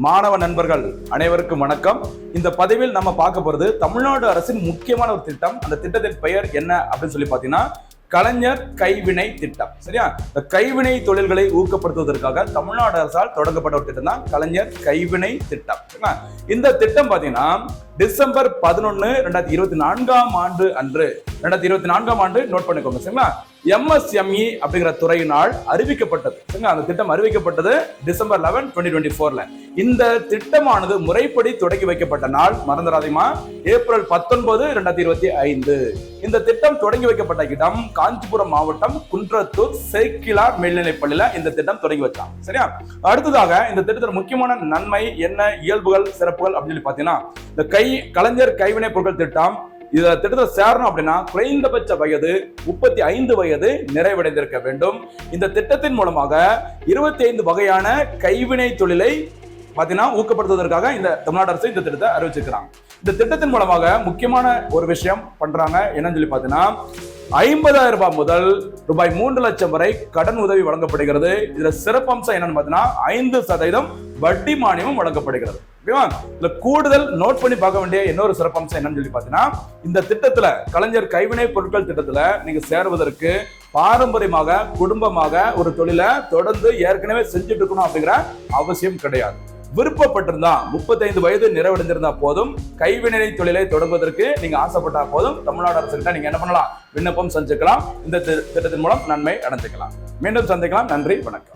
மாணவ நண்பர்கள் அனைவருக்கும் வணக்கம். இந்த பதிவில் நம்ம பார்க்க போறது தமிழ்நாடு அரசின் முக்கியமான ஒரு திட்டம். அந்த திட்டத்தின் பெயர் என்ன அப்படின்னு சொல்லி பாத்தீங்கன்னா கலைஞர் கைவினை திட்டம். சரியா? இந்த கைவினை தொழில்களை ஊக்கப்படுத்துவதற்காக தமிழ்நாடு அரசால் தொடங்கப்பட்ட ஒரு திட்டம் தான் கலைஞர் கைவினை திட்டம். இந்த திட்டம் பாத்தீங்கன்னா டிசம்பர் 11, 2024 ஆண்டு அன்று 2024 ஆண்டு நோட் பண்ணிக்கோங்க. சரிங்களா? MSME அப்படிங்கிற துறையினால் அறிவிக்கப்பட்டது. அந்த திட்டம் அறிவிக்கப்பட்டது டிசம்பர் 11, 2024. இந்த திட்டமானது முறைப்படி தொடங்கி வைக்கப்பட்ட நாள் மறந்துடாதீமா, ஏப்ரல் 19, 2025. இந்த திட்டம் தொடங்கி வைக்கப்பட்ட இடம் காஞ்சிபுரம் மாவட்டம் குன்றத்தூர் சேக்கிலார் மேல்நிலைப்பள்ளியில இந்த திட்டம் தொடங்கி வச்சாங்க. சரியா? அடுத்ததாக இந்த திட்டத்தில் முக்கியமான நன்மை என்ன, இயல்புகள், சிறப்புகள் அப்படின்னு பாத்தீங்கன்னா இந்த கலைஞர் கைவினை பொருட்கள் திட்டம் இதுல திட்டத்தை சேரணும் அப்படின்னா குறைந்தபட்ச வயது 35 வயது நிறைவடைந்திருக்க வேண்டும். இந்த திட்டத்தின் மூலமாக 25 வகையான கைவினை தொழிலை பாத்தீங்கன்னா ஊக்கப்படுத்துவதற்காக இந்த தமிழ்நாடு அரசு இந்த திட்டத்தை அறிவிச்சிருக்கிறாங்க. இந்த திட்டத்தின் மூலமாக முக்கியமான ஒரு விஷயம் பண்றாங்க. என்னன்னு சொல்லி பாத்தீங்கன்னா 50,000 ரூபாய் முதல் ரூபாய் 3 லட்சம் வரை கடன் உதவி வழங்கப்படுகிறது. இதுல சிறப்பம்சம் என்னன்னு பாத்தீங்கன்னா 5% வட்டி மானியமும் வழங்கப்படுகிறது. இதுல கூடுதல் நோட் பண்ணி பார்க்க வேண்டிய இன்னொரு சிறப்பம்சம் என்னன்னு சொல்லி பாத்தீங்கன்னா இந்த திட்டத்துல கலைஞர் கைவினை பொருட்கள் திட்டத்துல நீங்க சேருவதற்கு பாரம்பரியமாக குடும்பமாக ஒரு தொழிலை தொடர்ந்து ஏற்கனவே செஞ்சுட்டு இருக்கணும் அப்படிங்கிற அவசியம் கிடையாது. விருப்பப்பட்டிருந்தா 35 வயது நிறைவடைந்திருந்தா போதும், கைவினை தொழிலை தொடங்குவதற்கு நீங்க ஆசைப்பட்டா போதும், தமிழ்நாடு அரசு கிட்ட நீங்க என்ன பண்ணலாம், விண்ணப்பம் செஞ்சுக்கலாம். இந்த திட்டத்தின் மூலம் நன்மை அடைஞ்சுக்கலாம். மீண்டும் சந்திக்கலாம். நன்றி, வணக்கம்.